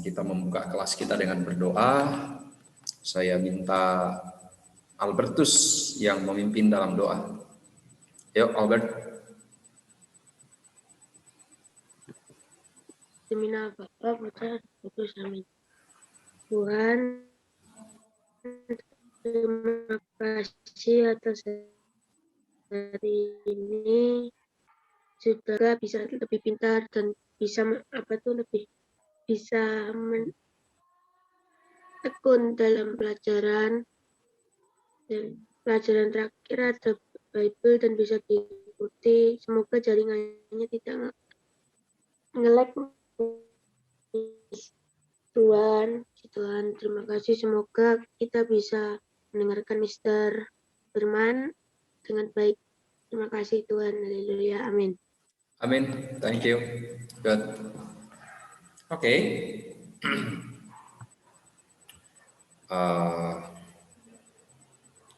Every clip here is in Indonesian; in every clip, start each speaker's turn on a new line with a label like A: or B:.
A: Kita membuka kelas kita dengan berdoa. Saya minta Albertus yang memimpin dalam doa. Yuk, Albert.
B: Demi nama Bapa, Putra, Kudus, amin. Tuhan, terima kasih atas hari ini, juga bisa lebih pintar dan bisa lebih bisa tekun dalam pelajaran, dan pelajaran terakhir ada Bible dan bisa diikuti. Semoga jaringannya tidak nge-lag. Tuhan, terima kasih. Semoga kita bisa mendengarkan Mister Firman dengan baik. Terima kasih Tuhan. Haleluya. Amin.
A: Amin. Thank you. Good. Oke.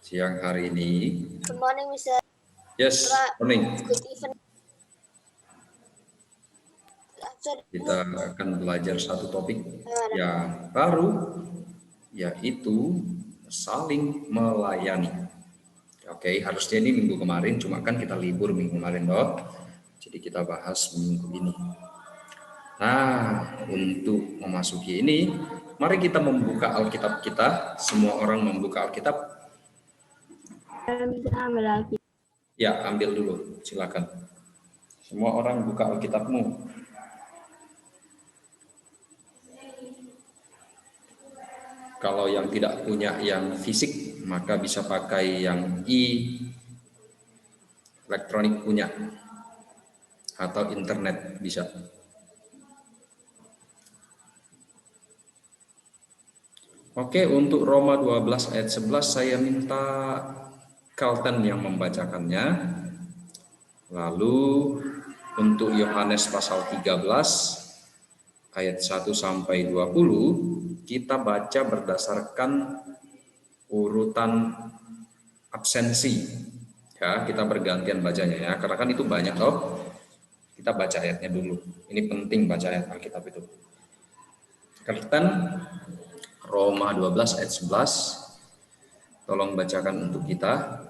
A: Siang hari ini.
C: Good morning, Mr.
A: Yes, morning.
C: Good evening.
A: Kita akan belajar satu topik yang baru, yaitu saling melayani. Oke, harusnya ini minggu kemarin, cuma kan kita libur minggu kemarin, toh. Jadi kita bahas minggu ini. Nah, untuk memasuki ini, mari kita membuka Alkitab kita. Semua orang membuka Alkitab.
C: Ambil lagi.
A: Ya, ambil dulu, silakan. Semua orang buka Alkitabmu. Kalau yang tidak punya yang fisik, maka bisa pakai yang elektronik punya, atau internet bisa. Oke, untuk Roma 12 ayat 11 saya minta Carlton yang membacakannya. Lalu untuk Yohanes pasal 13 ayat 1 sampai 20 kita baca berdasarkan urutan absensi. Ya, kita bergantian bacanya ya, karena kan itu banyak loh. Kita baca ayatnya dulu. Ini penting baca ayat Alkitab itu. Carlton Roma 12 ayat 11. Tolong bacakan untuk kita.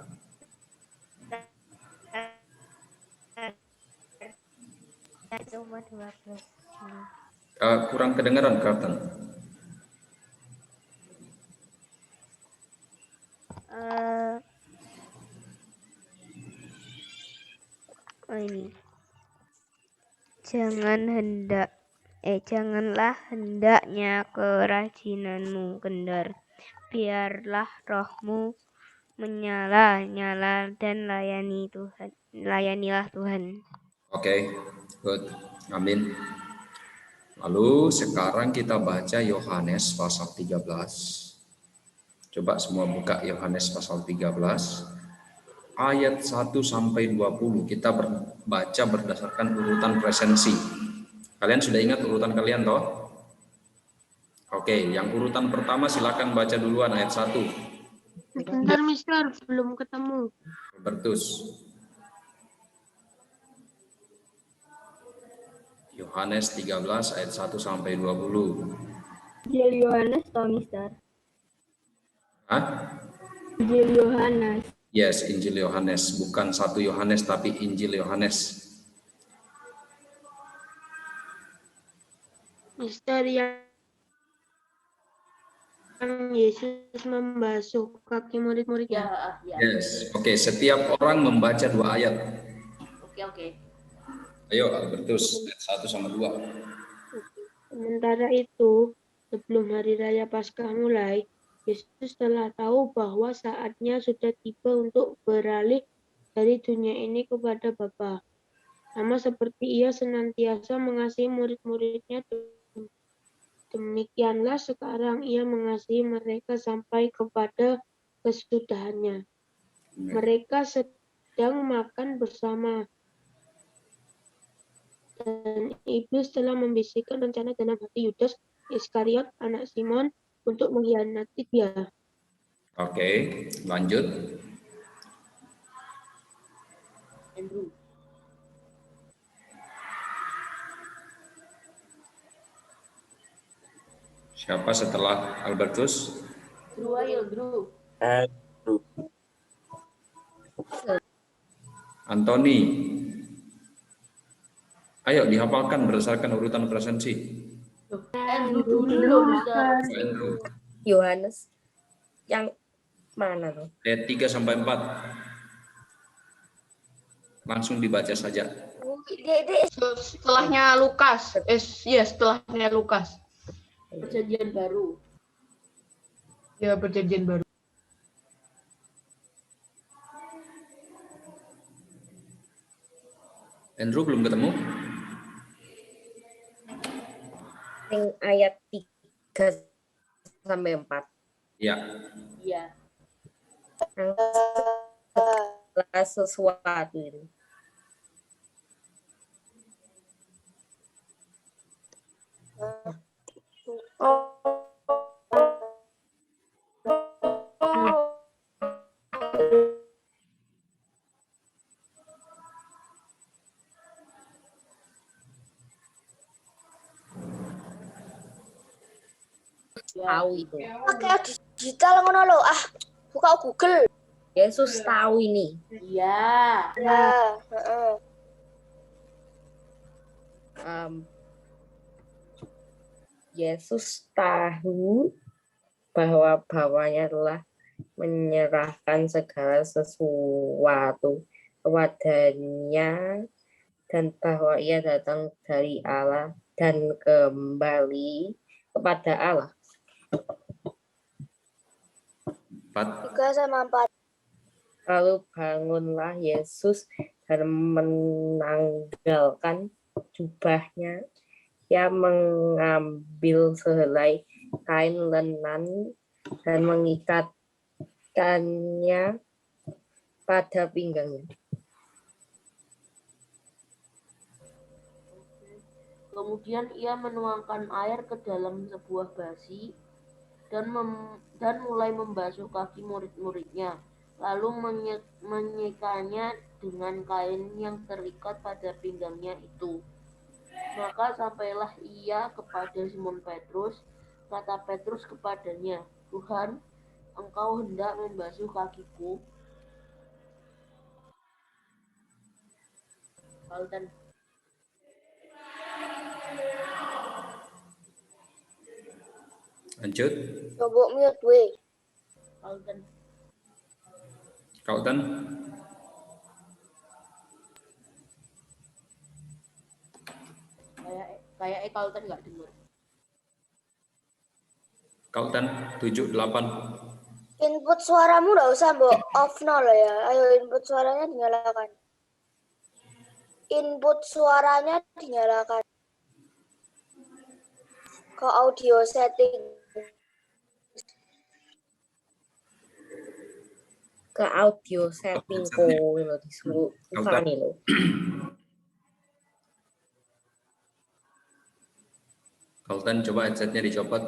C: Roma 12.
A: Kurang kedengaran, Carlton.
C: Ini. Janganlah hendaknya kerajinanmu kendor. Biarlah rohmu menyala-nyala dan layanilah Tuhan.
A: Oke, good. Amin. Lalu sekarang kita baca Yohanes pasal 13. Coba semua buka Yohanes pasal 13. Ayat 1 sampai 20 kita baca berdasarkan urutan presensi. Kalian sudah ingat urutan kalian toh? Oke, yang urutan pertama silakan baca duluan ayat 1.
B: Bentar, Mister, belum ketemu.
A: Albertus. Yohanes 13 ayat 1 sampai 20.
C: Injil Yohanes atau Mister?
A: Hah?
C: Injil Yohanes.
A: Yes, Injil Yohanes, bukan 1 Yohanes tapi Injil Yohanes.
B: Mister, yang Yesus membasuh kaki murid-muridnya.
C: Ya.
A: Yes, oke. Setiap orang membaca 2 ayat.
C: Oke.
A: Ayo, Albertus, ayat 1 sama 2.
B: Sementara itu, sebelum hari raya Paskah mulai, Yesus telah tahu bahwa saatnya sudah tiba untuk beralih dari dunia ini kepada Bapa. Sama seperti Ia senantiasa mengasihi murid-muridnya, demikianlah sekarang Ia mengasihi mereka sampai kepada kesudahannya. Mereka sedang makan bersama, dan iblis telah membisikkan rencana dalam hati Yudas Iskariot, anak Simon, untuk mengkhianati Dia.
A: Oke, lanjut.
C: Andrew.
A: Siapa setelah Albertus?
C: Drew ayo, Drew.
D: Andrew.
A: Anthony. Ayo dihafalkan berdasarkan urutan presensi.
C: Andrew dulu, Mister.
A: Andrew.
E: Yohanes yang mana tuh?
A: Ayat 3 sampai 4. Langsung dibaca saja.
F: Setelahnya Lukas. Setelahnya Lukas.
C: Perjanjian baru.
F: Ya, perjanjian baru.
A: Andrew belum ketemu?
E: Yang ayat 3 sampai 4.
A: Ya.
C: Iya.
E: Yang segala sesuatu ini. Tahu itu.
G: Pakai digital ngono lho. Buka Google.
E: Yesus tahu ini.
C: Iya.
G: Ya, heeh.
E: Yesus tahu bahwa bapaknya telah menyerahkan segala sesuatu kepadanya dan bahwa ia datang dari Allah dan kembali kepada Allah.
A: 4.
G: 3 sama 4.
E: Lalu bangunlah Yesus dan menanggalkan jubahnya. Ia mengambil sehelai kain lenan dan mengikatkannya pada pinggangnya.
C: Kemudian ia menuangkan air ke dalam sebuah basi dan mulai membasuh kaki murid-muridnya, lalu menyekanya dengan kain yang terikat pada pinggangnya itu. Maka sampailah ia kepada Simon Petrus. Kata Petrus kepadanya, Tuhan, engkau hendak membasuh kakiku? Alden.
A: Lanjut.
G: Coba mute we.
C: Alden.
A: Carlton.
C: Kayak Alden nggak dengar.
A: Carlton 7, 8.
G: Input suaramu enggak usah mbok off no lo ya. Ayo input suaranya dinyalakan. Input suaranya dinyalakan. Ke audio setting.
E: Ke audio setting lo disuruh bukan nih lo.
A: Carlton coba headsetnya dicopot.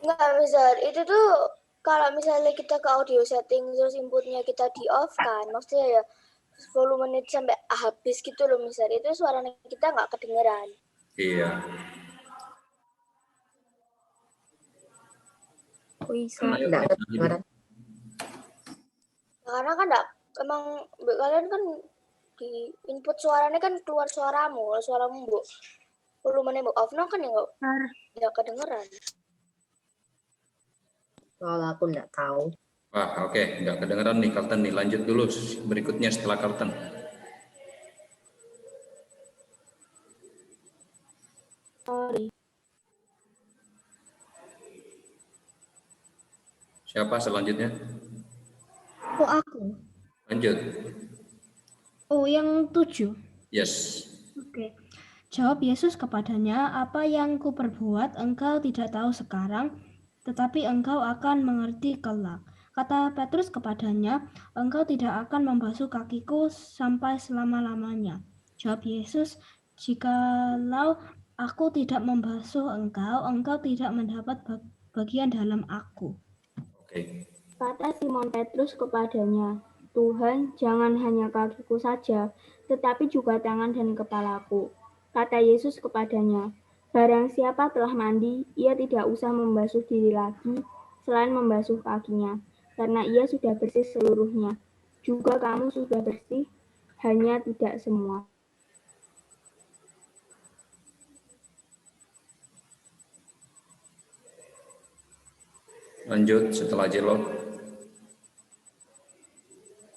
G: Enggak bisa. Itu tuh kalau misalnya kita ke audio setting terus inputnya kita di off kan, maksudnya ya 10 menit sampai habis gitu loh misalnya, itu suaranya kita nggak kedengeran.
A: Iya.
E: Bisa enggak ada kedengaran.
G: Karena kan enggak, emang kalian kan di input suaranya kan keluar suaramu bu volume bu off no kan ya nggak kedengeran.
E: Kalau aku enggak tahu.
A: Wah, oke. Nggak kedengeran nih Carlton nih. Lanjut dulu berikutnya setelah Carlton.
B: Sorry.
A: Siapa selanjutnya?
H: Oh, aku.
A: Lanjut.
H: Oh, yang 7.
A: Yes.
H: Oke. Jawab Yesus kepadanya, apa yang kuperbuat engkau tidak tahu sekarang, tetapi engkau akan mengerti kelak. Kata Petrus kepadanya, engkau tidak akan membasuh kakiku sampai selama-lamanya. Jawab Yesus, jikalau aku tidak membasuh engkau, engkau tidak mendapat bagian dalam aku.
A: Oke.
B: Kata Simon Petrus kepadanya, Tuhan, jangan hanya kakiku saja, tetapi juga tangan dan kepalaku. Kata Yesus kepadanya,
D: Barang siapa telah mandi, ia tidak usah membasuh diri lagi selain membasuh kakinya, karena ia sudah bersih seluruhnya. Juga kamu sudah bersih, hanya tidak semua.
A: Lanjut setelah Jelo.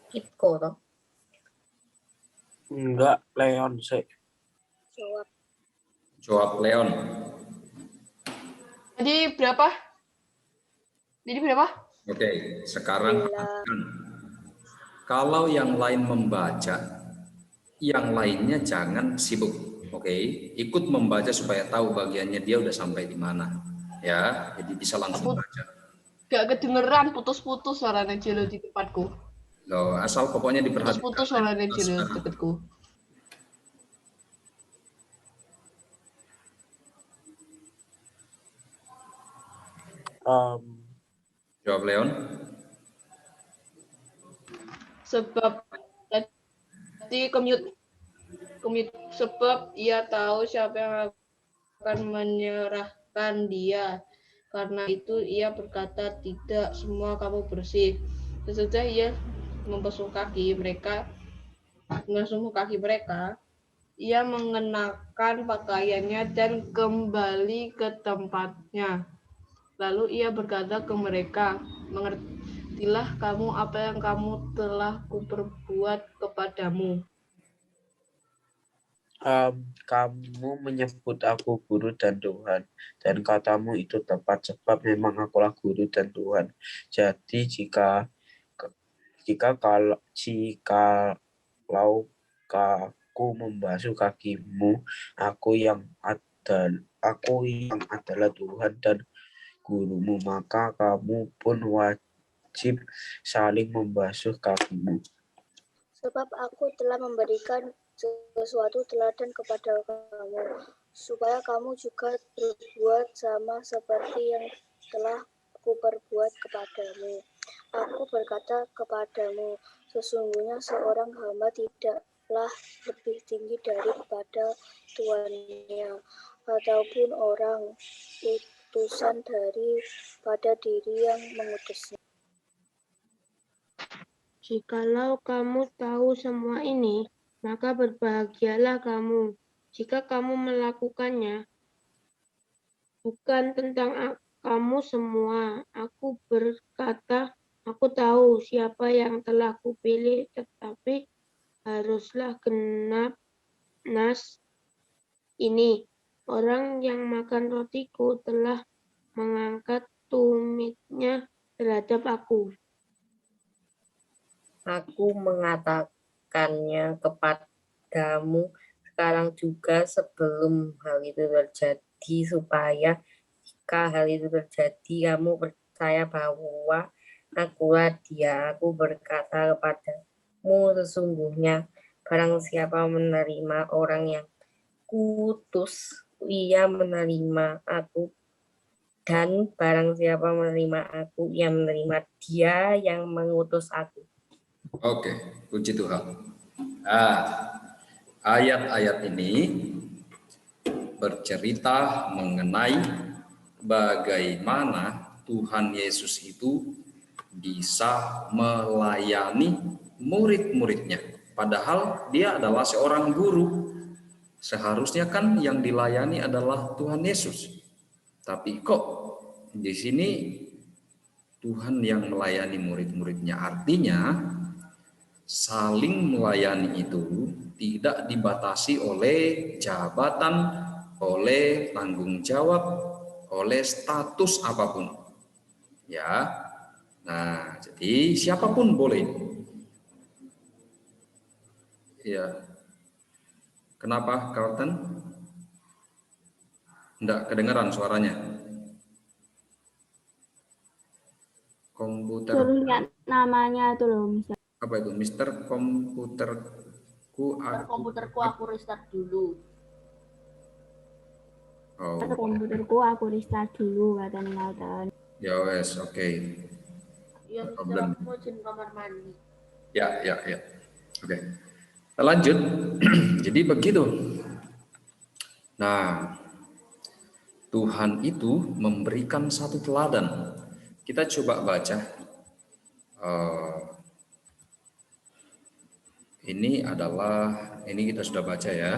E: Kitko toh.
I: Enggak, Leon sih.
G: Jawab.
A: Jawab Leon.
F: Jadi berapa?
A: Oke, sekarang perhatikan. Kalau yang lain membaca, yang lainnya jangan sibuk. Oke, ikut membaca supaya tahu bagiannya dia udah sampai di mana. Ya, jadi bisa langsung baca.
F: Gak kedengeran, putus-putus suaranya Jelo di tempatku.
A: Loh, asal pokoknya diperhatikan.
F: Putus-putus suaranya Jelo deketku.
A: Jawab Leon.
F: Sebab tadi commute sebab ia tahu siapa yang akan menyerahkan dia. Karena itu ia berkata, tidak semua kamu bersih. Sesudah ia membasuh kaki mereka, ia mengenakan pakaiannya dan kembali ke tempatnya. Lalu ia berkata ke mereka, mengertilah kamu apa yang kamu telah kuperbuat kepadamu.
I: Kamu menyebut aku guru dan Tuhan, dan katamu itu tepat, sebab memang akulah guru dan Tuhan. Jadi jika aku membasuh kakimu, aku yang adalah Tuhan dan gurumu, maka kamu pun wajib saling membasuh kakimu.
G: Sebab aku telah memberikan sesuatu teladan kepada kamu, supaya kamu juga berbuat sama seperti yang telah kuperbuat kepadamu. Aku berkata kepadamu, sesungguhnya seorang hamba tidaklah lebih tinggi daripada tuannya, ataupun orang utusan daripada diri yang mengutusnya.
B: Jikalau kamu tahu semua ini, maka berbahagialah kamu jika kamu melakukannya. Bukan tentang kamu semua, aku berkata, aku tahu siapa yang telah kupilih, tetapi haruslah genap nas ini. Orang yang makan rotiku telah mengangkat tumitnya terhadap aku.
E: Aku mengatakannya kepadamu sekarang juga sebelum hal itu terjadi, supaya jika hal itu terjadi kamu percaya bahwa akulah dia. Aku berkata kepadamu, sesungguhnya barang siapa menerima orang yang kuutus, ia menerima aku, dan barang siapa menerima aku, ia menerima dia yang mengutus aku.
A: Oke, puji Tuhan. Ayat-ayat ini bercerita mengenai bagaimana Tuhan Yesus itu bisa melayani murid-muridnya. Padahal dia adalah seorang guru. Seharusnya kan yang dilayani adalah Tuhan Yesus. Tapi kok di sini Tuhan yang melayani murid-muridnya. Artinya saling melayani itu tidak dibatasi oleh jabatan, oleh tanggung jawab, oleh status apapun. Ya. Nah, jadi siapapun boleh. Ya. Kenapa, Carlton? Enggak kedengaran suaranya. Komputer.
D: Suruh lihat namanya itu loh, misalnya.
A: Apa itu? Mister Komputerku
C: aku restart dulu.
A: Oh.
D: Komputerku aku restart dulu, katanya Carlton.
A: Ya wes, oke.
C: Ya, Mister, aku mau izin kamar mandi.
A: Ya. Oke. Lanjut. Jadi begitu. Nah, Tuhan itu memberikan satu teladan. Kita coba baca. Ini kita sudah baca ya.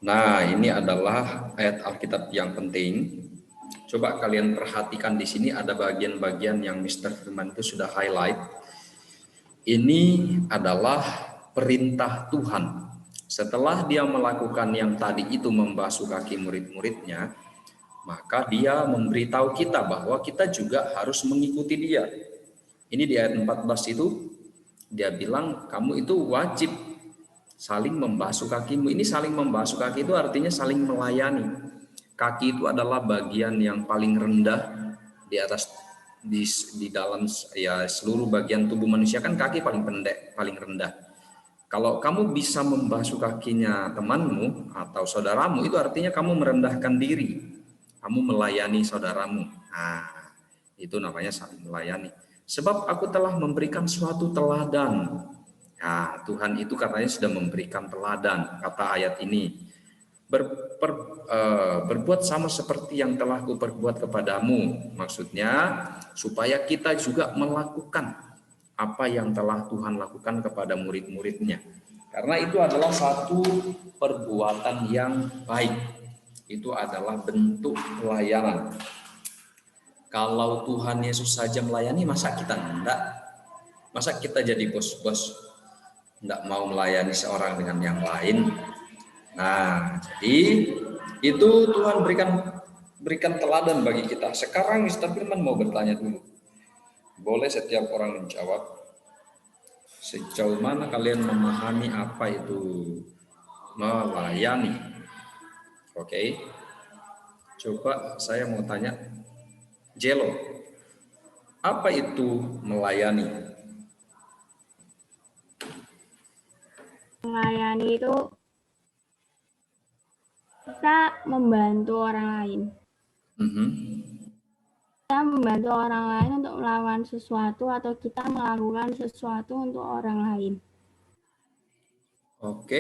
A: Nah, ini adalah ayat Alkitab yang penting. Coba kalian perhatikan di sini ada bagian-bagian yang Mr. Firman itu sudah highlight. Ini adalah perintah Tuhan. Setelah dia melakukan yang tadi itu membasuh kaki murid-muridnya, maka dia memberitahu kita bahwa kita juga harus mengikuti dia. Ini di ayat 14 itu dia bilang kamu itu wajib saling membasuh kakimu. Ini saling membasuh kaki itu artinya saling melayani. Kaki itu adalah bagian yang paling rendah di atas di dalam ya seluruh bagian tubuh manusia, kan kaki paling pendek, paling rendah. Kalau kamu bisa membasuh kakinya temanmu atau saudaramu, itu artinya kamu merendahkan diri. Kamu melayani saudaramu. Nah, itu namanya saling melayani. Sebab aku telah memberikan suatu teladan. Nah, Tuhan itu katanya sudah memberikan teladan, kata ayat ini. Berbuat sama seperti yang telah kuperbuat kepadamu. Maksudnya, supaya kita juga melakukan apa yang telah Tuhan lakukan kepada murid-muridnya. Karena itu adalah satu perbuatan yang baik. Itu adalah bentuk pelayanan. Kalau Tuhan Yesus saja melayani, masa kita enggak? Masa kita jadi bos-bos enggak mau melayani seorang dengan yang lain? Nah, jadi itu Tuhan berikan teladan bagi kita. Sekarang Mr. Firman mau bertanya dulu. Boleh setiap orang menjawab. Sejauh mana kalian memahami apa itu melayani? Oke. Coba saya mau tanya, Jelo, apa itu melayani?
D: Melayani itu kita membantu orang lain. Kita membantu orang lain untuk melakukan sesuatu atau kita melakukan sesuatu untuk orang lain.
A: Oke.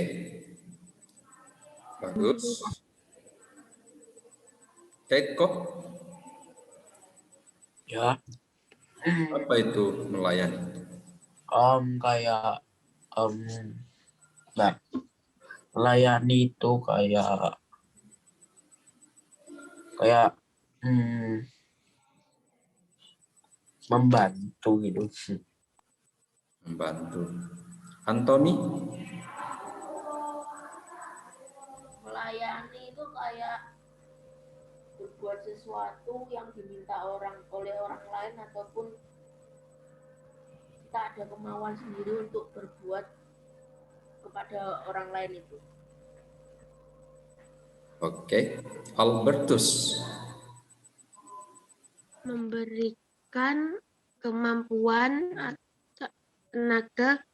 A: Bagus. Kok?
I: Ya.
A: Apa itu melayani?
I: Melayani itu kayak membantu gitu.
A: Membantu. Antoni?
C: Melayani itu kayak berbuat sesuatu yang diminta oleh orang lain ataupun kita ada kemauan sendiri untuk berbuat kepada orang lain itu.
A: Oke. Albertus?
B: Memberikan kemampuan atau tenaga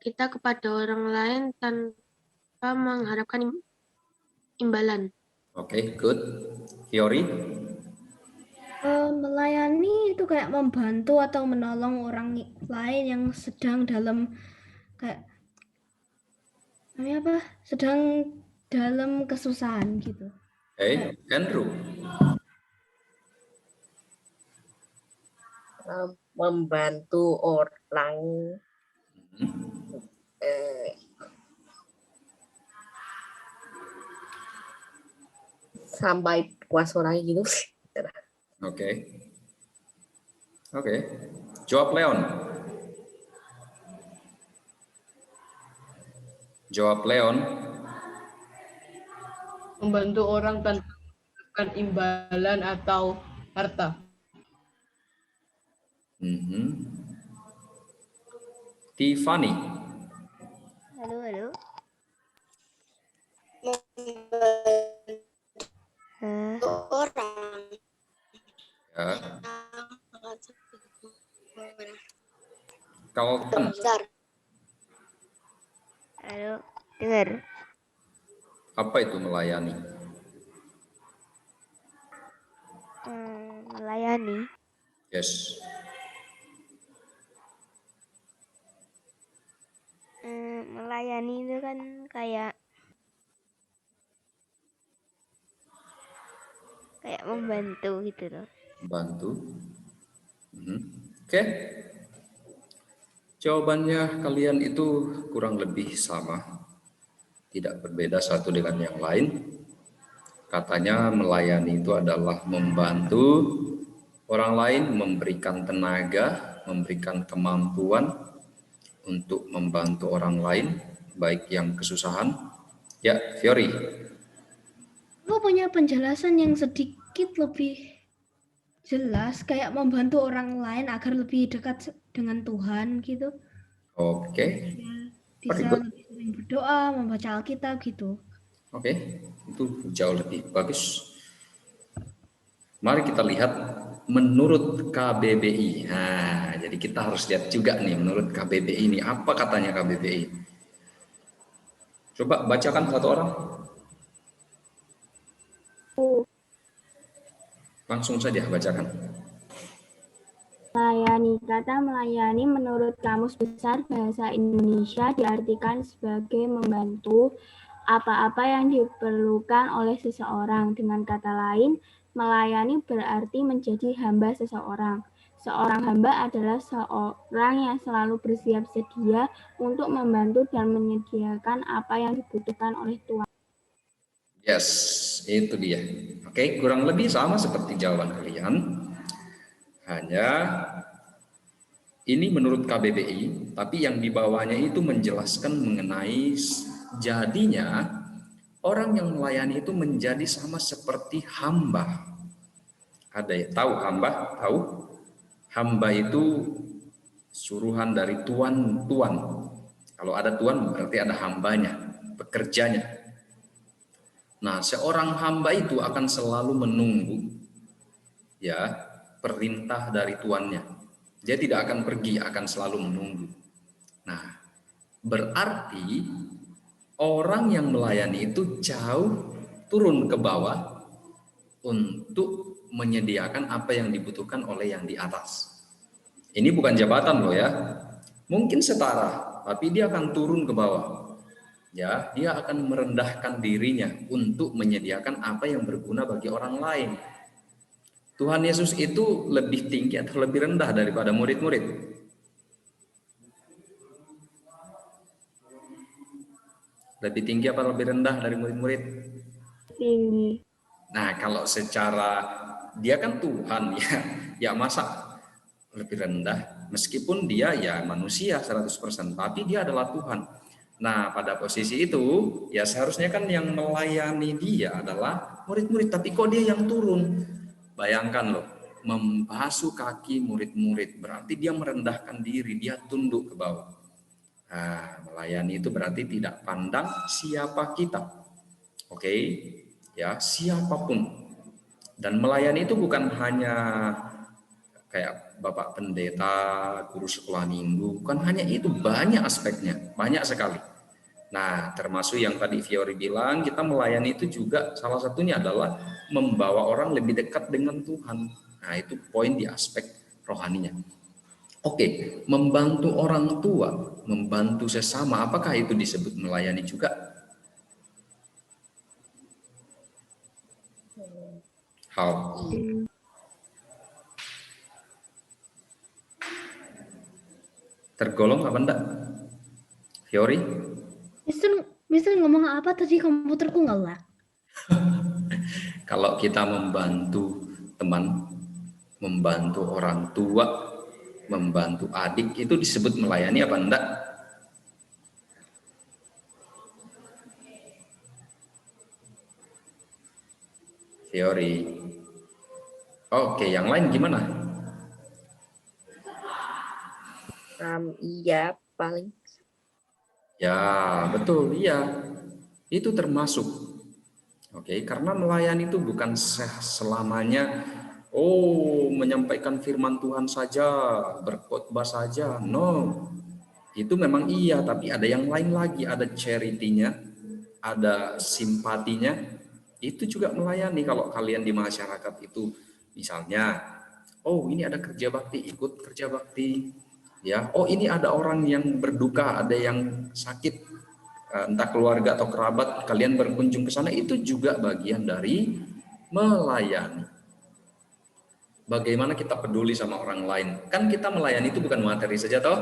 B: kita kepada orang lain tanpa mengharapkan imbalan.
A: Oke, good. Fiori?
H: Melayani itu kayak membantu atau menolong orang lain yang sedang dalam sedang dalam kesusahan gitu.
A: Oke, Andrew?
E: Membantu orang sampai puas orang gitu.
A: Oke. Jawab Leon.
F: Membantu orang tanpa mengharapkan imbalan atau harta.
A: Tiffany?
J: Halo.
G: Orang.
A: Ya. Carlton?
J: Halo, dengar.
A: Apa itu melayani?
J: Melayani.
A: Yes.
J: Melayani itu kan kayak Kayak membantu gitu loh.
A: Bantu. Oke. Jawabannya kalian itu kurang lebih sama. Tidak berbeda satu dengan yang lain. Katanya melayani itu adalah membantu orang lain, memberikan tenaga, memberikan kemampuan untuk membantu orang lain, baik yang kesusahan. Ya, Fiori.
H: Aku punya penjelasan yang sedikit lebih jelas, kayak membantu orang lain agar lebih dekat dengan Tuhan gitu.
A: Oke.
H: Bisa lebih sering berdoa, membaca Alkitab gitu.
A: Oke, itu jauh lebih bagus. Mari kita lihat menurut KBBI. Nah, jadi kita harus lihat juga nih menurut KBBI ini apa katanya KBBI. Coba bacakan satu orang. Langsung saja bacakan.
D: Melayani. Kata melayani menurut Kamus Besar Bahasa Indonesia diartikan sebagai membantu apa-apa yang diperlukan oleh seseorang. Dengan kata lain, melayani berarti menjadi hamba seseorang. Seorang hamba adalah seorang yang selalu bersiap sedia untuk membantu dan menyediakan apa yang dibutuhkan oleh Tuhan.
A: Yes, itu dia. Oke, kurang lebih sama seperti jawaban kalian. Hanya ini menurut KBBI, tapi yang di bawahnya itu menjelaskan mengenai jadinya orang yang melayani itu menjadi sama seperti hamba. Ada ya, tahu hamba? Tahu? Hamba itu suruhan dari tuan. Kalau ada tuan berarti ada hambanya, pekerjanya. Nah, seorang hamba itu akan selalu menunggu ya perintah dari tuannya. Dia tidak akan pergi, akan selalu menunggu. Nah, berarti orang yang melayani itu jauh turun ke bawah untuk menyediakan apa yang dibutuhkan oleh yang di atas. Ini bukan jabatan loh ya. Mungkin setara, tapi dia akan turun ke bawah. Ya, dia akan merendahkan dirinya untuk menyediakan apa yang berguna bagi orang lain. Tuhan Yesus itu lebih tinggi atau lebih rendah daripada murid-murid? Lebih tinggi apa lebih rendah dari murid-murid?
D: Tinggi.
A: Nah, kalau secara dia kan Tuhan ya, ya masa lebih rendah? Meskipun dia ya manusia 100%, tapi dia adalah Tuhan. Nah, pada posisi itu, ya seharusnya kan yang melayani dia adalah murid-murid, tapi kok dia yang turun? Bayangkan loh, membasuh kaki murid-murid, berarti dia merendahkan diri, dia tunduk ke bawah. Nah, melayani itu berarti tidak pandang siapa kita. Oke, ya siapapun. Dan melayani itu bukan hanya kayak Bapak Pendeta, guru sekolah minggu, bukan hanya itu, banyak aspeknya, banyak sekali. Nah, termasuk yang tadi Fiori bilang, kita melayani itu juga salah satunya adalah membawa orang lebih dekat dengan Tuhan. Nah, itu poin di aspek rohaninya. Oke, membantu orang tua, membantu sesama, apakah itu disebut melayani juga? How? Tergolong apa enggak? Fiori?
H: Mister ngomong apa tadi, komputerku ngelak.
A: Kalau kita membantu teman, membantu orang tua, membantu adik, itu disebut melayani apa enggak? Fiori. Oke, yang lain gimana?
E: Iya, paling.
A: Ya, betul, iya. Itu termasuk. Oke, karena melayani itu bukan selamanya menyampaikan firman Tuhan saja, berkhotbah saja. No. Itu memang iya, tapi ada yang lain lagi, ada charity-nya, ada simpatinya. Itu juga melayani. Kalau kalian di masyarakat itu misalnya, ini ada kerja bakti, ikut kerja bakti. Ya, ini ada orang yang berduka, ada yang sakit, entah keluarga atau kerabat, kalian berkunjung ke sana, itu juga bagian dari melayani. Bagaimana kita peduli sama orang lain? Kan kita melayani itu bukan materi saja toh,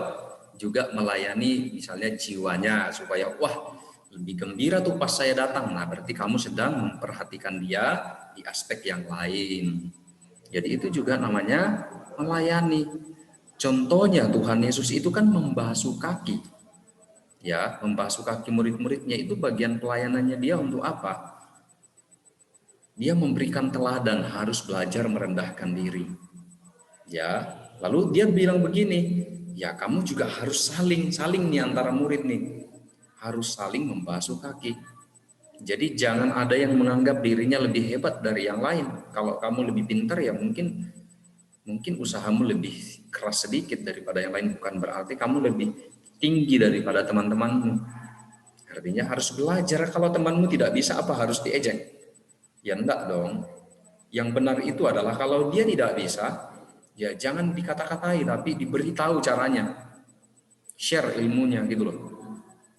A: juga melayani misalnya jiwanya supaya wah lebih gembira tuh pas saya datang. Nah, berarti kamu sedang memperhatikan dia di aspek yang lain. Jadi itu juga namanya melayani. Contohnya Tuhan Yesus itu kan membasuh kaki. Ya, membasuh kaki murid-muridnya itu bagian pelayanannya dia untuk apa? Dia memberikan teladan, harus belajar merendahkan diri. Ya, lalu dia bilang begini, ya kamu juga harus saling nih antara murid nih. Harus saling membasuh kaki. Jadi jangan ada yang menganggap dirinya lebih hebat dari yang lain. Kalau kamu lebih pintar ya mungkin usahamu lebih keras sedikit daripada yang lain, bukan berarti kamu lebih tinggi daripada teman-temanmu. Artinya harus belajar. Kalau temanmu tidak bisa, apa harus diejek? Ya enggak dong. Yang benar itu adalah kalau dia tidak bisa, ya jangan dikata-katai, tapi diberitahu caranya. Share ilmunya gitu loh.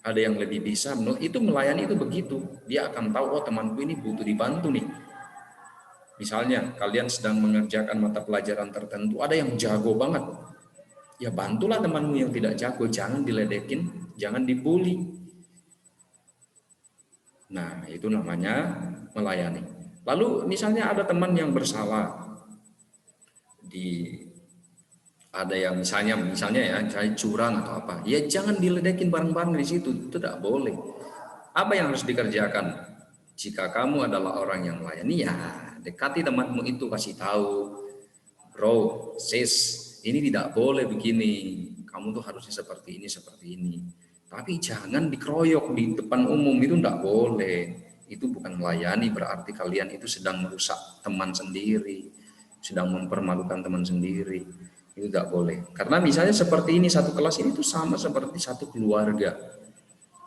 A: Ada yang lebih bisa, itu melayani itu begitu. Dia akan tahu, oh temanku ini butuh dibantu nih. Misalnya kalian sedang mengerjakan mata pelajaran tertentu, ada yang jago banget. Ya bantulah temanmu yang tidak jago, jangan diledekin, jangan dibully. Nah, itu namanya melayani. Lalu misalnya ada teman yang bersalah, ada yang misalnya ya, misalnya curang atau apa, ya jangan diledekin bareng-bareng di situ, itu tidak boleh. Apa yang harus dikerjakan? Jika kamu adalah orang yang melayani, ya dekati temanmu itu, kasih tahu, bro, sis, ini tidak boleh begini, kamu tuh harusnya seperti ini. Tapi jangan dikeroyok di depan umum, itu tidak boleh. Itu bukan melayani, berarti kalian itu sedang merusak teman sendiri, sedang mempermalukan teman sendiri. Itu tidak boleh. Karena misalnya seperti ini, satu kelas ini tuh sama seperti satu keluarga.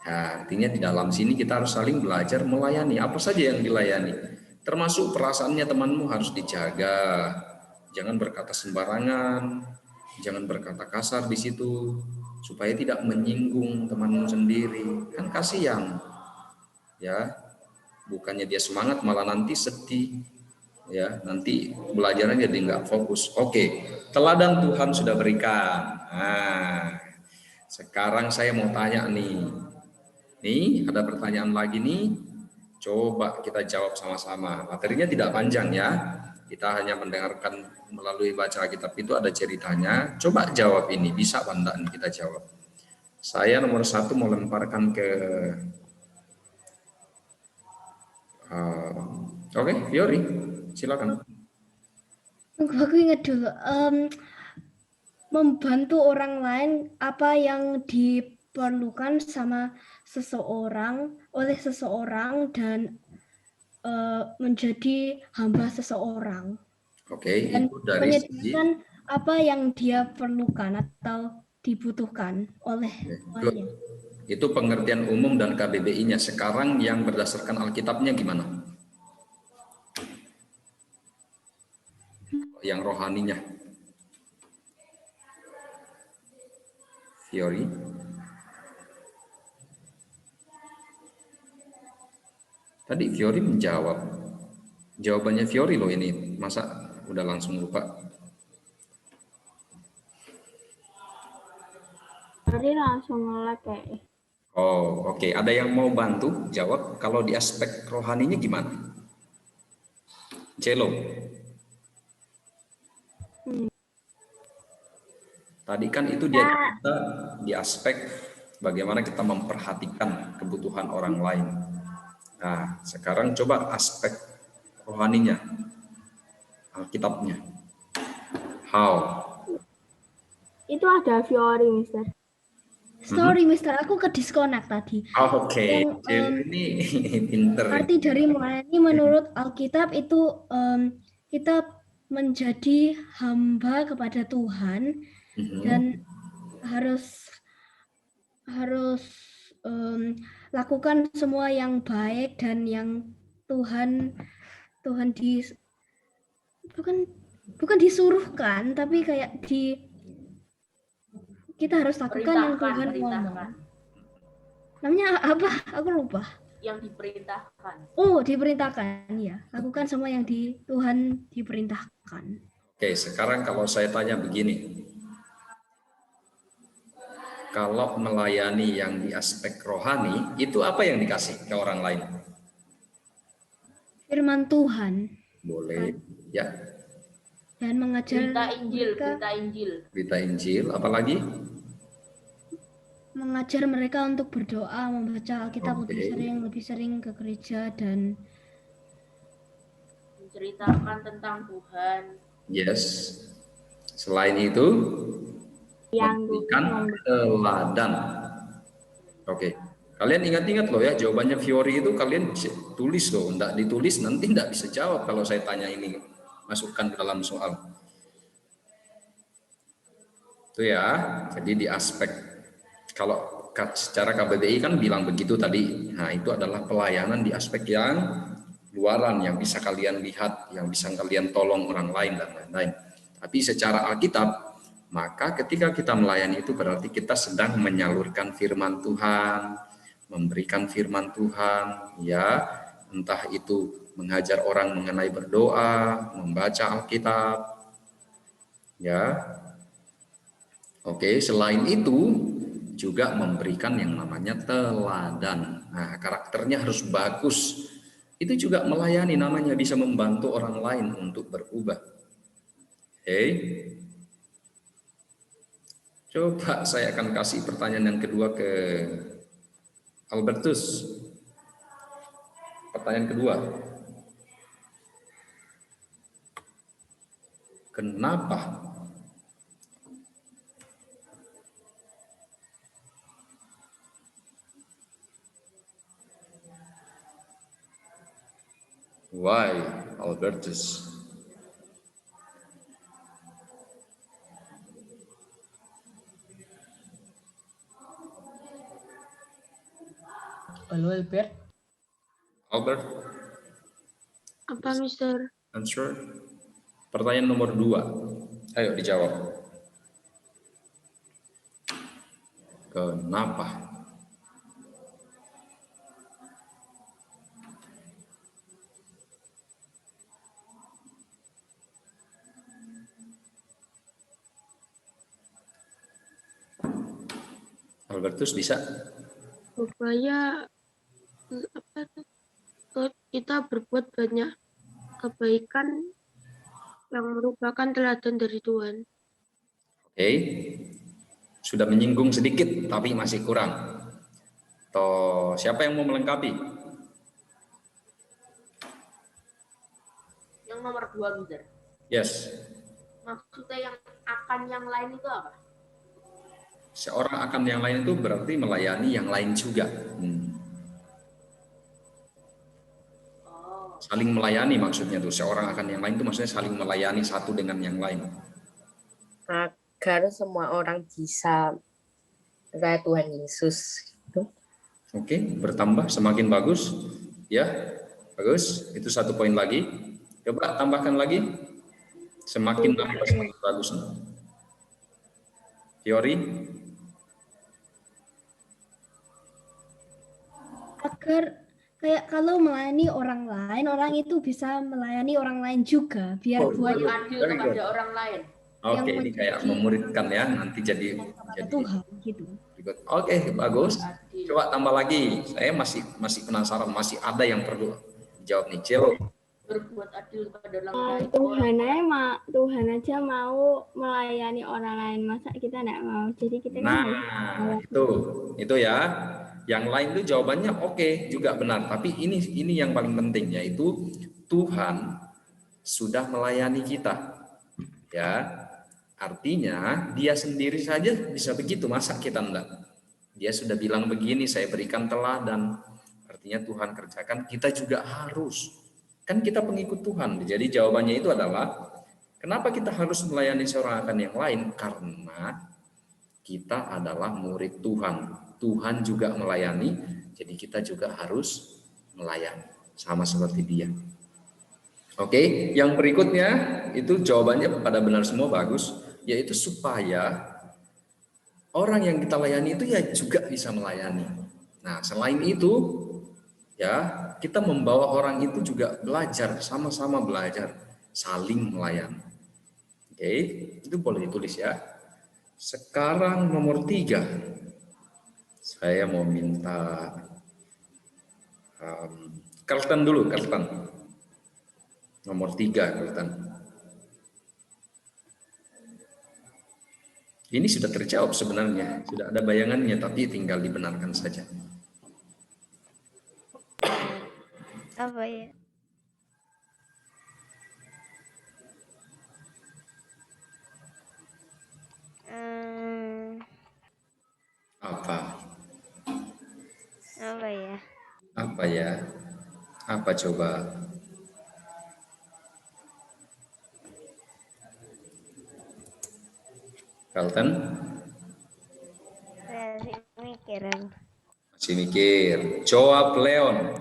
A: Nah, artinya di dalam sini kita harus saling belajar melayani. Apa saja yang dilayani? Termasuk perasaannya temanmu harus dijaga. Jangan berkata sembarangan, jangan berkata kasar di situ, supaya tidak menyinggung temanmu sendiri. Kan kasihan. Ya, bukannya dia semangat malah nanti sedih. Ya, nanti belajarnya jadi nggak fokus. Oke, teladan Tuhan sudah berikan. Nah, sekarang saya mau tanya nih. Nih, ada pertanyaan lagi nih. Coba kita jawab sama-sama. Materinya tidak panjang ya. Kita hanya mendengarkan melalui baca kitab itu ada ceritanya. Coba jawab ini, bisa apa enggak nih kita jawab. Saya nomor 1 mau lemparkan ke Oke, Fiori, silakan.
H: Aku ingat dulu, membantu orang lain apa yang diperlukan sama oleh seseorang dan menjadi hamba seseorang.
A: Oke,
H: Dan
A: itu dari
H: menyediakan apa yang dia perlukan atau dibutuhkan oleh lainnya.
A: Itu pengertian umum dan KBBI-nya. Sekarang yang berdasarkan Alkitabnya gimana? Yang rohaninya. Fiori. Tadi Fiori menjawab. Jawabannya Fiori loh ini. Masa udah langsung lupa?
D: Fiori langsung nge-lag kayak.
A: Oh, oke. Ada yang mau bantu jawab? Kalau di aspek rohaninya gimana? Celo. Tadi kan itu dia cerita di aspek bagaimana kita memperhatikan kebutuhan orang lain. Nah, sekarang coba aspek rohaninya, Alkitabnya. How?
D: Itu ada Fiori, Mister.
H: Sorry, Mister, aku ke disconnect tadi.
A: Oke. Ini pinter.
H: Arti dari melayani menurut Alkitab itu kita menjadi hamba kepada Tuhan dan harus lakukan semua yang baik dan yang Tuhan bukan disuruhkan, tapi kayak kita harus lakukan yang Tuhan ngomong. Namanya apa? Aku lupa.
C: yang diperintahkan.
H: Oh, diperintahkan ya. Lakukan semua yang Tuhan diperintahkan.
A: Oke, sekarang kalau saya tanya begini. Kalau melayani yang di aspek rohani, itu apa yang dikasih ke orang lain?
H: Firman Tuhan.
A: Boleh, ya.
H: Dan mengajar
C: Berita Injil,
H: mereka,
C: berita Injil.
A: Berita Injil, apalagi?
H: mengajar mereka untuk berdoa, membaca Alkitab
A: Oke.
H: lebih sering ke gereja dan
C: Menceritakan tentang Tuhan.
A: Yes. Selain itu,
D: Yang
A: memberikan teladan. Oke. Kalian ingat-ingat loh ya, jawabannya Fiori itu kalian tulis loh. Enggak ditulis nanti enggak bisa jawab kalau saya tanya ini. Masukkan ke dalam soal. Itu ya. Jadi di aspek, kalau secara KBBI kan bilang begitu tadi. Nah, itu adalah pelayanan di aspek yang luaran, yang bisa kalian lihat, yang bisa kalian tolong orang lain dan lain-lain. Tapi secara Alkitab, maka ketika kita melayani itu berarti kita sedang menyalurkan firman Tuhan, memberikan firman Tuhan, ya, entah itu mengajar orang mengenai berdoa, membaca Alkitab, ya. Oke, selain itu juga memberikan yang namanya teladan. Nah, karakternya harus bagus. Itu juga melayani, namanya bisa membantu orang lain untuk berubah. Oke. Coba saya akan kasih pertanyaan yang kedua ke Albertus. Pertanyaan kedua. Kenapa why Albertus?
E: Halo Albert.
A: Albert,
B: Apa, Mister?
A: answer. Pertanyaan nomor 2. Ayo dijawab. Kenapa? Albertus bisa?
B: Supaya kita berbuat banyak kebaikan yang merupakan teladan dari Tuhan.
A: Oke. Sudah menyinggung sedikit tapi masih kurang. Toh siapa yang mau melengkapi?
C: Yang nomor 2, Mister.
A: Yes.
C: Maksudnya yang lain itu apa?
A: Seorang akan yang lain itu berarti melayani yang lain juga. Saling melayani maksudnya tuh. Seorang akan yang lain itu maksudnya saling melayani satu dengan yang lain.
E: Agar semua orang bisa percaya Tuhan Yesus.
A: Oke, bertambah semakin bagus. Ya, bagus. Itu 1 poin lagi. Coba tambahkan lagi. Semakin nambah semakin bagus. Teori?
H: agar kayak kalau melayani orang lain, orang itu bisa melayani orang lain juga, biar buat
C: adil kepada orang lain.
A: Oke, ini kayak memuridkan ya, nanti jadi
H: Tuhan gitu.
A: Oke, bagus. Coba tambah lagi. Saya masih penasaran, masih ada yang perlu dijawab nih, Cil.
C: Berbuat adil kepada orang lain.
D: Tuhan aja mau melayani orang lain, masa kita enggak mau? Jadi kita
A: Nah, itu ya. Yang lain itu jawabannya oke, juga benar. Tapi ini yang paling penting, yaitu Tuhan sudah melayani kita. Ya, artinya Dia sendiri saja bisa begitu, masa kita enggak? Dia sudah bilang begini, saya berikan teladan. Artinya Tuhan kerjakan, kita juga harus. Kan kita pengikut Tuhan. Jadi jawabannya itu adalah, kenapa kita harus melayani seorang akan yang lain? Karena kita adalah murid Tuhan. Tuhan juga melayani, jadi kita juga harus melayani. Sama seperti Dia. Oke, yang berikutnya itu jawabannya pada benar semua, bagus. Yaitu supaya orang yang kita layani itu ya juga bisa melayani. Nah, selain itu, Ya, kita membawa orang itu juga belajar, sama-sama belajar, saling melayani. Oke, itu boleh ditulis ya. Sekarang nomor 3, saya mau minta Carlton dulu, Carlton. Nomor 3, Carlton. Ini sudah terjawab sebenarnya, sudah ada bayangannya, tapi tinggal dibenarkan saja.
J: Apa ya?
A: Apa?
J: Apa ya?
A: Apa ya? Apa coba? Carlton?
J: Saya sih mikir aku.
A: Masih mikir. Jawab Leon.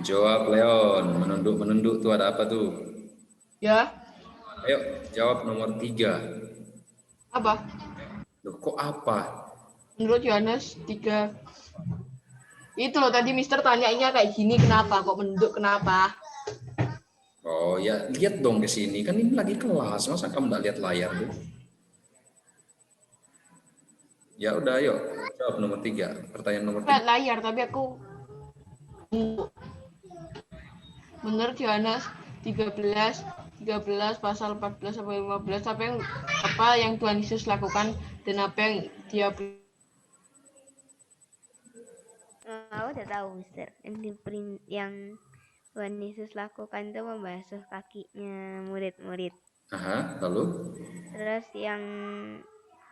A: Jawab Leon. Menunduk tuh ada apa tuh?
F: Ya,
A: Ayo jawab nomor 3.
F: apa?
A: Loh, kok apa?
F: Menurut Yohanes 3. Itu loh tadi Mister tanyanya kayak gini, kenapa? Kok menduk, kenapa?
A: Oh ya, lihat dong ke sini. Kan ini lagi kelas. Masa kamu nggak lihat layar tuh? Ya udah, ayo jawab nomor 3. Pertanyaan nomor 3.
F: Lihat layar, tapi aku menurut Yohanes 13 pasal 14 sampai 15 apa yang Tuhan Yesus lakukan dan apa yang dia
J: Aku udah tahu, Mister. Yang Tuhan Yesus lakukan itu membasuh kakinya murid-murid.
A: Aha, lalu?
J: Terus yang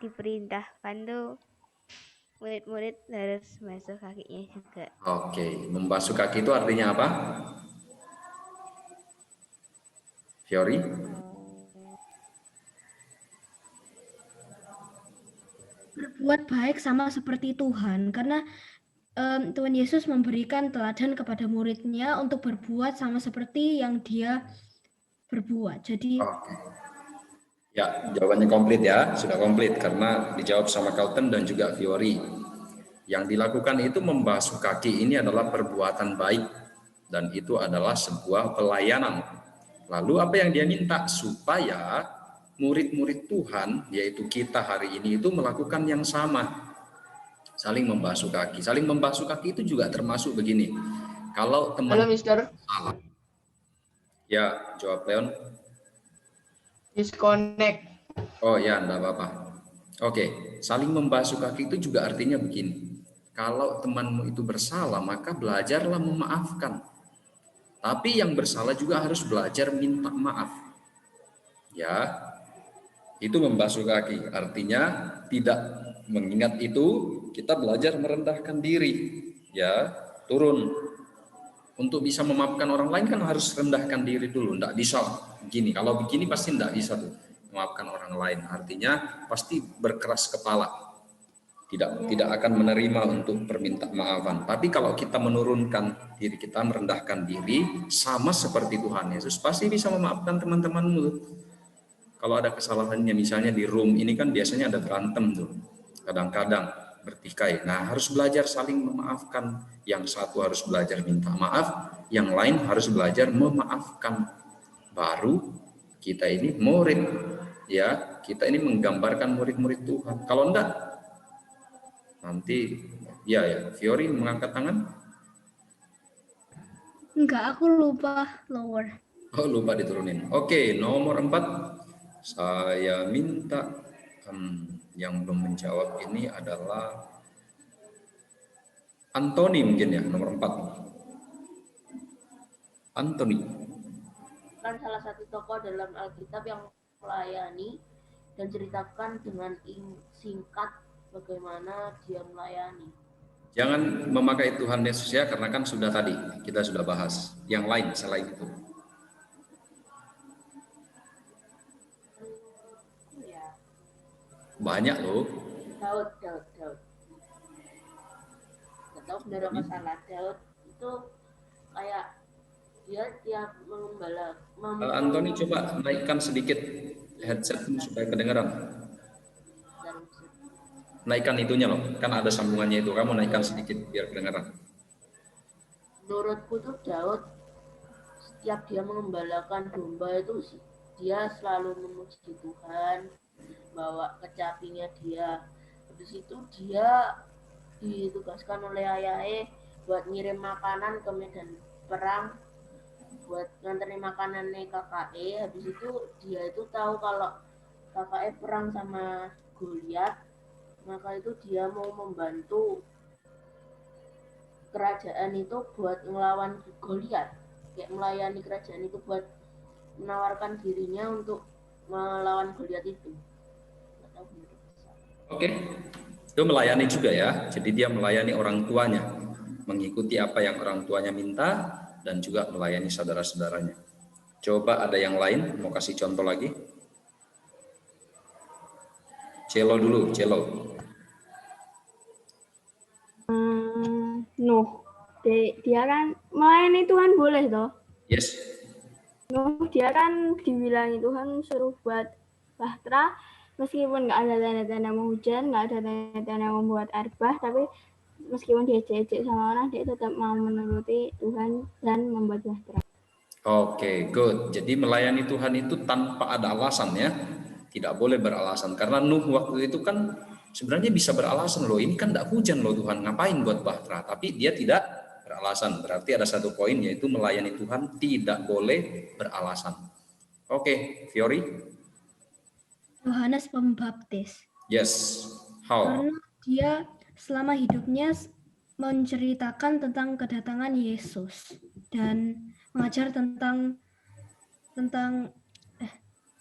J: diperintahkan tuh murid-murid harus basuh kakinya juga.
A: Oke, membasuh kaki itu artinya apa? Fiori?
H: Berbuat baik sama seperti Tuhan, karena Tuhan Yesus memberikan teladan kepada muridnya untuk berbuat sama seperti yang dia berbuat. Jadi
A: Ya, jawabannya komplit ya, sudah komplit karena dijawab sama Carlton dan juga Fiori. Yang dilakukan itu membasuh kaki ini adalah perbuatan baik dan itu adalah sebuah pelayanan. Lalu apa yang dia minta? Supaya murid-murid Tuhan, yaitu kita hari ini itu melakukan yang sama. Saling membasuh kaki. Saling membasuh kaki itu juga termasuk begini. Kalau teman
F: Halo, Mister.
A: salah. Ya, jawab Leon.
F: Disconnect.
A: Oh ya, enggak apa-apa. Oke, saling membasuh kaki itu juga artinya begini. Kalau temanmu itu bersalah, maka belajarlah memaafkan. Tapi yang bersalah juga harus belajar minta maaf. Ya, itu membasuh kaki. Artinya tidak mengingat itu, kita belajar merendahkan diri. Ya, turun. Untuk bisa memaafkan orang lain kan harus rendahkan diri dulu. Enggak bisa begini. Kalau begini pasti enggak bisa tuh memaafkan orang lain. Artinya pasti berkeras kepala. Tidak akan menerima untuk permintaan maafan. Tapi kalau kita menurunkan diri kita, merendahkan diri sama seperti Tuhan Yesus, pasti bisa memaafkan teman-temanmu. Kalau ada kesalahannya, misalnya di room ini kan biasanya ada berantem tuh. Kadang-kadang bertikai. Nah, harus belajar saling memaafkan. Yang satu harus belajar minta maaf, yang lain harus belajar memaafkan. Baru kita ini murid, ya, kita ini menggambarkan murid-murid Tuhan. Kalau enggak, nanti ya, Fiori mengangkat tangan.
H: enggak, aku lupa lower.
A: Oh, lupa diturunin. Oke, nomor 4. Saya minta yang belum menjawab ini adalah Anthony mungkin ya, nomor 4. Anthony.
C: Kan salah satu tokoh dalam Alkitab yang melayani dan ceritakan dengan singkat bagaimana dia melayani.
A: Jangan memakai Tuhan Yesus ya, karena kan sudah tadi kita sudah bahas. Yang lain selain itu.
C: Ya.
A: Banyak loh.
C: Daud. Gak tahu benar apa salah. Daud itu kayak dia tiap mengembala.
A: Anthony coba naikkan sedikit headset supaya kedengaran. naikkan itunya loh, kan ada sambungannya itu. Kamu naikkan sedikit biar kedengaran.
C: Menurutku tuh Daud setiap dia mengembalakan domba itu dia selalu memuji Tuhan, bawa kecapinya dia. Habis itu dia ditugaskan oleh ayahnya buat ngirim makanan ke medan perang, buat nganterin makanannya kakaknya. Habis itu dia itu tahu kalau kakaknya perang sama Goliat, maka itu dia mau membantu kerajaan itu buat ngelawan Goliat, kayak melayani kerajaan itu buat menawarkan dirinya untuk melawan Goliat itu.
A: Oke, itu melayani juga ya. Jadi dia melayani orang tuanya, mengikuti apa yang orang tuanya minta, dan juga melayani saudara-saudaranya. Coba ada yang lain, mau kasih contoh lagi? Celo dulu, Celo.
D: Nuh, dia kan melayani Tuhan boleh toh?
A: Yes.
D: Nuh, dia kan dibilangi Tuhan suruh buat bahtera, meskipun nggak ada tanda-tanda mau hujan, nggak ada tanda-tanda membuat air bah, tapi meskipun dia ejek-ejek sama orang, dia tetap mau menuruti Tuhan dan membuat bahtera.
A: Oke, good. Jadi melayani Tuhan itu tanpa ada alasan ya. Tidak boleh beralasan. Karena Nuh waktu itu kan sebenarnya bisa beralasan loh. Ini kan tidak hujan loh Tuhan. Ngapain buat bahtera? Tapi dia tidak beralasan. Berarti ada satu poin yaitu melayani Tuhan tidak boleh beralasan. Oke, Fiori.
H: Yohanes Pembaptis.
A: Yes. How?
H: Karena dia selama hidupnya menceritakan tentang kedatangan Yesus dan mengajar tentang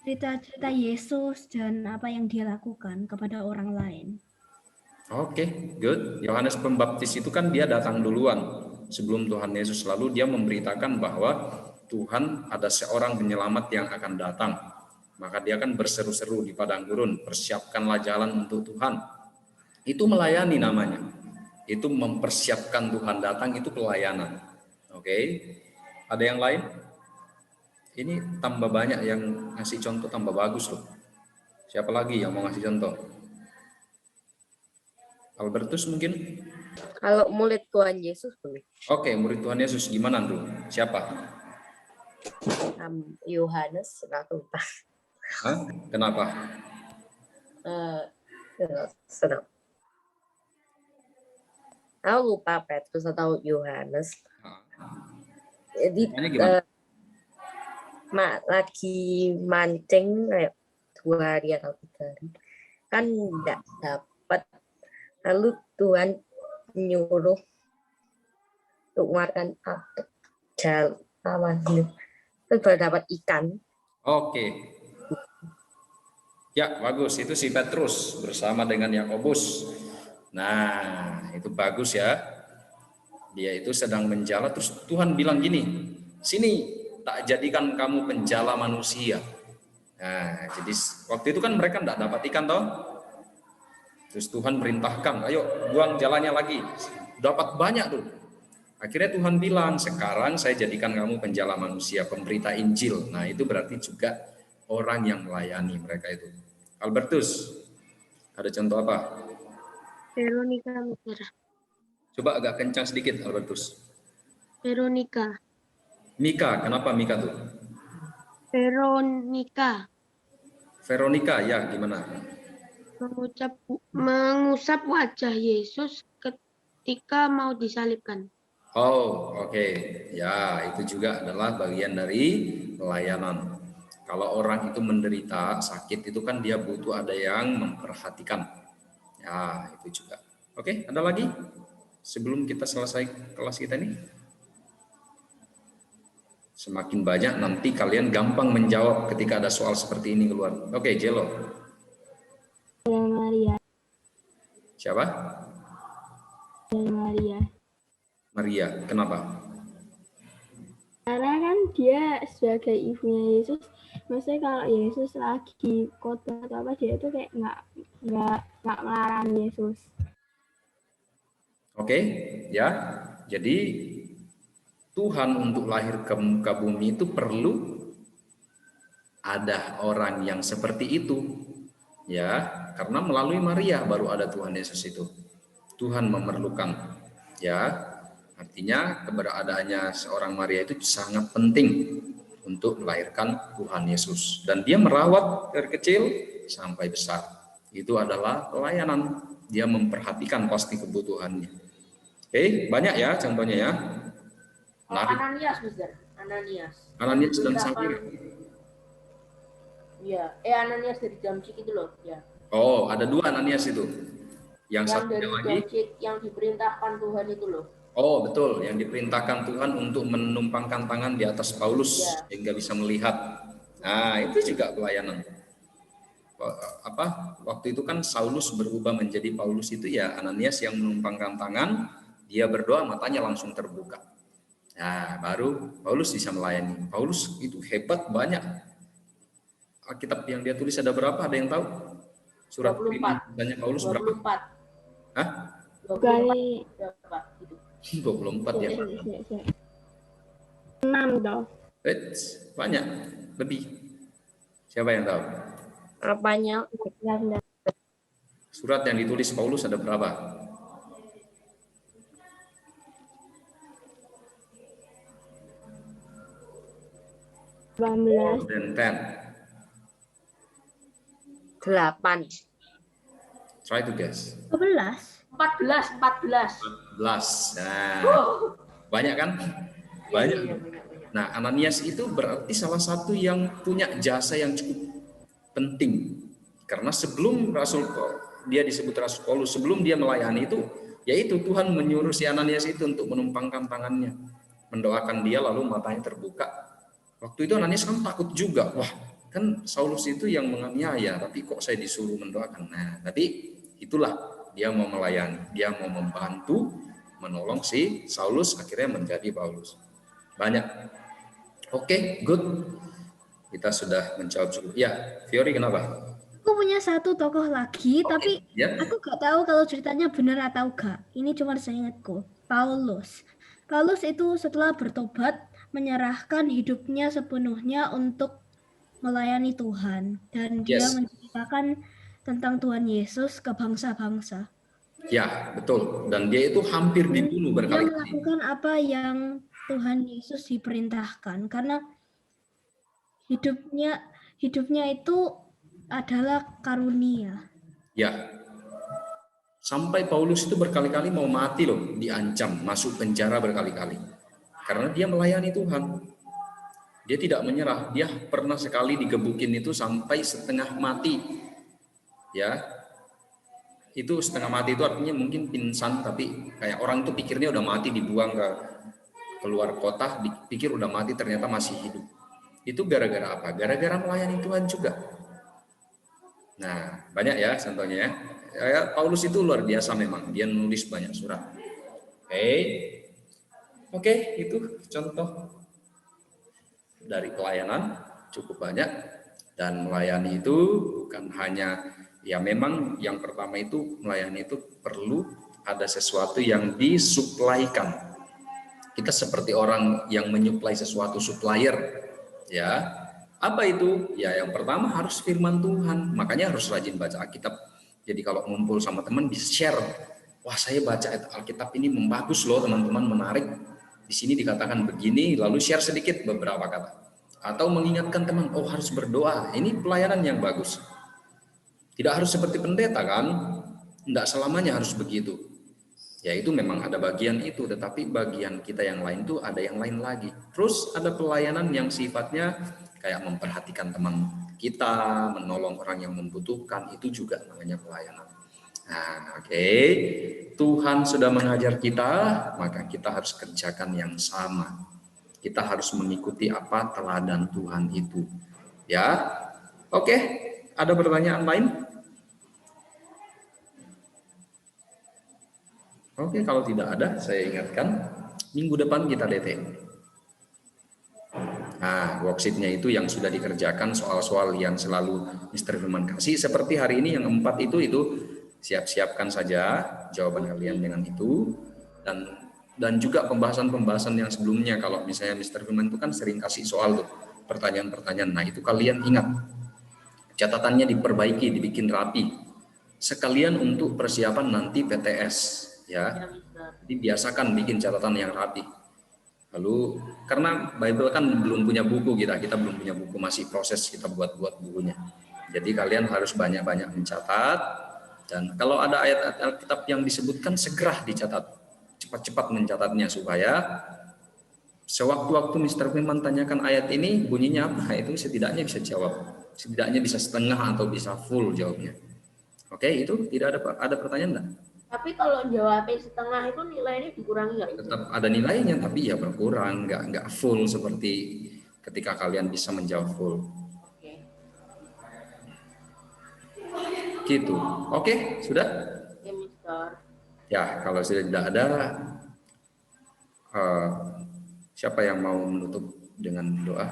H: cerita-cerita Yesus dan apa yang dia lakukan kepada orang lain.
A: Oke, good. Yohanes Pembaptis itu kan dia datang duluan sebelum Tuhan Yesus, lalu dia memberitakan bahwa Tuhan ada seorang penyelamat yang akan datang. Maka dia kan berseru-seru di padang gurun, persiapkanlah jalan untuk Tuhan. Itu melayani namanya. Itu mempersiapkan Tuhan datang, itu pelayanan. Oke. Ada yang lain? Ini tambah banyak yang ngasih contoh, tambah bagus loh. Siapa lagi yang mau ngasih contoh? Albertus mungkin?
E: Kalau murid Tuhan Yesus boleh.
A: Oke, murid Tuhan Yesus gimana tuh? Siapa?
E: Yohanes, aku lupa.
A: Hah? Kenapa?
E: Senang. Aku lupa Petrus atau Yohanes. Jadi lagi mancing kayak 2 hari atau 3 hari kan nggak dapat, lalu Tuhan nyuruh untuk mengeluarkan terus baru dapat ikan.
A: Oke. Ya, bagus. Itu si Petrus bersama dengan Yakobus. Nah, itu bagus ya. Dia itu sedang menjala, terus Tuhan bilang gini, sini tak jadikan kamu penjala manusia. Nah, jadi waktu itu kan mereka tidak dapat ikan toh. Terus Tuhan perintahkan, ayo buang jalannya lagi. Dapat banyak tuh. Akhirnya Tuhan bilang, sekarang saya jadikan kamu penjala manusia, pemberita Injil. Nah, itu berarti juga orang yang melayani mereka itu. Albertus, ada contoh apa?
B: Veronica.
A: Coba agak kencang sedikit, Albertus.
B: Veronica.
A: Mika, kenapa Mika tuh?
B: Veronica.
A: Veronica, ya gimana?
B: Mengusap wajah Yesus ketika mau disalibkan.
A: Oh, oke. Ya, itu juga adalah bagian dari pelayanan. Kalau orang itu menderita sakit itu kan dia butuh ada yang memperhatikan. Ya, itu juga. Oke, ada lagi? Sebelum kita selesai kelas kita ini. Semakin banyak nanti kalian gampang menjawab ketika ada soal seperti ini keluar. Oke, Jelo.
D: Maria.
A: Siapa?
D: Maria.
A: Maria, kenapa?
D: Karena kan dia sebagai ibunya Yesus, maksudnya kalau Yesus lagi khotbah atau apa, dia itu kayak nggak melarang Yesus.
A: Oke, ya. Jadi Tuhan untuk lahir ke muka bumi itu perlu ada orang yang seperti itu. Ya, karena melalui Maria baru ada Tuhan Yesus itu. Tuhan memerlukan, ya, artinya keberadaannya seorang Maria itu sangat penting untuk melahirkan Tuhan Yesus. Dan dia merawat dari kecil sampai besar. Itu adalah pelayanan. Dia memperhatikan pasti kebutuhannya. Oke, banyak ya contohnya ya.
C: Ananias, Mister.
A: Ananias dan Safira.
C: Iya, Ananias dari Damsyik itu loh, ya.
A: Oh, ada 2 Ananias itu. Yang satunya
C: dari
A: lagi
C: Damsyik yang diperintahkan Tuhan itu loh.
A: Oh, betul, yang diperintahkan Tuhan untuk menumpangkan tangan di atas Paulus sehingga bisa melihat. Nah, itu juga pelayanan. Waktu itu kan Saulus berubah menjadi Paulus, itu ya Ananias yang menumpangkan tangan, dia berdoa matanya langsung terbuka. Nah, baru Paulus bisa melayani. Paulus itu hebat, banyak. Alkitab yang dia tulis ada berapa? Ada yang tahu? Surat banyak Paulus
C: 24.
A: Berapa? Hah?
D: kali
A: 24 ya.
D: 6 toh.
A: Banyak, lebih. Siapa yang tahu?
E: Apanya?
A: Surat yang ditulis Paulus ada berapa? Dan
E: 8.
A: Try to guess.
C: 14.
A: Nah, banyak kan? Banyak. Nah, Ananias itu berarti salah satu yang punya jasa yang cukup penting. Karena sebelum dia disebut Rasul Paulus, sebelum dia melayani itu, yaitu Tuhan menyuruh si Ananias itu untuk menumpangkan tangannya, mendoakan dia lalu matanya terbuka. Waktu itu Ananias kan takut juga. Wah, kan Saulus itu yang menganiaya, tapi kok saya disuruh mendoakan. Nah, tapi itulah dia mau melayani, dia mau membantu, menolong si Saulus akhirnya menjadi Paulus. Banyak. Oke, good. Kita sudah menjawab cukup. Ya, Fiori kenapa?
H: Aku punya satu tokoh lagi, tapi aku gak tahu kalau ceritanya benar atau gak. Ini cuma seingatku. Paulus. Paulus itu setelah bertobat menyerahkan hidupnya sepenuhnya untuk melayani Tuhan, dan dia menceritakan tentang Tuhan Yesus ke bangsa-bangsa.
A: Ya, betul. Dan dia itu hampir dibunuh berkali-kali.
H: Dia melakukan apa yang Tuhan Yesus diperintahkan, karena hidupnya itu adalah karunia.
A: Ya. Sampai Paulus itu berkali-kali mau mati loh, diancam, masuk penjara berkali-kali. Karena dia melayani Tuhan. Dia tidak menyerah. Dia pernah sekali digebukin itu sampai setengah mati. Ya. Itu setengah mati itu artinya mungkin pingsan, tapi kayak orang itu pikirnya udah mati, dibuang ke keluar kota, dipikir udah mati, ternyata masih hidup. Itu gara-gara apa? Gara-gara melayani Tuhan juga. Nah, banyak ya contohnya ya. Paulus itu luar biasa memang. Dia nulis banyak surat. Oke, itu contoh dari pelayanan cukup banyak. Dan melayani itu bukan hanya, ya memang yang pertama itu melayani itu perlu ada sesuatu yang disuplaikan. Kita seperti orang yang menyuplai sesuatu, supplier. Ya, apa itu? Ya, yang pertama harus firman Tuhan. Makanya harus rajin baca Alkitab. Jadi kalau ngumpul sama teman bisa share. Wah, saya baca Alkitab ini bagus loh teman-teman, menarik. Di sini dikatakan begini, lalu share sedikit beberapa kata. Atau mengingatkan teman, oh harus berdoa. Ini pelayanan yang bagus. Tidak harus seperti pendeta kan? Tidak selamanya harus begitu. Ya itu memang ada bagian itu, tetapi bagian kita yang lain tuh ada yang lain lagi. Terus ada pelayanan yang sifatnya kayak memperhatikan teman kita, menolong orang yang membutuhkan, itu juga namanya pelayanan. Nah, oke. Tuhan sudah mengajar kita, maka kita harus kerjakan yang sama. Kita harus mengikuti apa teladan Tuhan itu. Ya. Oke, ada pertanyaan lain? Oke, kalau tidak ada, saya ingatkan minggu depan kita DT. Nah, worksheet-nya itu yang sudah dikerjakan, soal-soal yang selalu Mr. Firman kasih. Seperti hari ini yang 4 itu siap-siapkan saja jawaban kalian dengan itu. Dan juga pembahasan-pembahasan yang sebelumnya. Kalau misalnya Mr. Firman itu kan sering kasih soal tuh, pertanyaan-pertanyaan. Nah, itu kalian ingat. Catatannya diperbaiki, dibikin rapi. Sekalian untuk persiapan nanti PTS, ya. Jadi biasakan bikin catatan yang rapi. Lalu karena Bible kan belum punya buku kita belum punya buku, masih proses kita buat bukunya. Jadi kalian harus banyak-banyak mencatat, dan kalau ada ayat Alkitab yang disebutkan segera dicatat, cepat-cepat mencatatnya supaya sewaktu-waktu Mr. Firman tanyakan ayat ini bunyinya apa, itu setidaknya bisa jawab, setidaknya bisa setengah atau bisa full jawabnya. Oke, itu tidak ada pertanyaan enggak?
C: Tapi kalau jawabnya setengah itu nilainya dikurangi nggak?
A: Tetap ada nilainya, tapi ya berkurang, nggak full seperti ketika kalian bisa menjawab full. Gitu. Oke, sudah?
C: Ya, Mister.
A: Ya, kalau sudah tidak ada, siapa yang mau menutup dengan doa?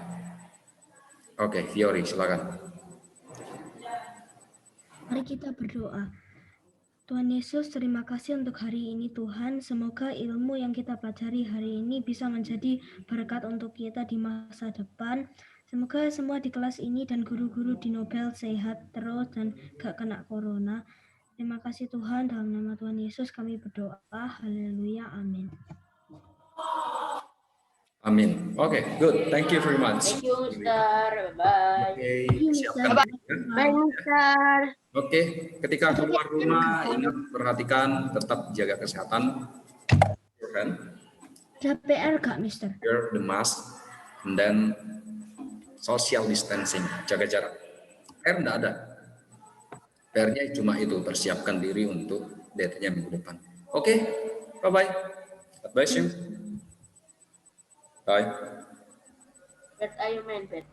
A: Oke, Fiori, silakan.
H: Mari kita berdoa. Tuhan Yesus, terima kasih untuk hari ini Tuhan. Semoga ilmu yang kita pelajari hari ini bisa menjadi berkat untuk kita di masa depan. Semoga semua di kelas ini dan guru-guru di Nobel sehat terus dan gak kena corona. Terima kasih Tuhan, dalam nama Tuhan Yesus kami berdoa. Haleluya, amin.
A: Amin. Oke, good. Thank you very much.
C: Thank you, Mister. Bye.
A: Oke, siapkan.
B: Bye, Mister.
A: Oke, ketika keluar rumah ingat perhatikan, tetap jaga kesehatan. Kan?
H: Ada PR gak, Mister?
A: Wear the mask, and then social distancing, jaga jarak. PR enggak ada. PR-nya cuma itu, persiapkan diri untuk date-nya minggu depan. Oke, bye-bye. God bless you. Bye.
C: Bet ayo main bet.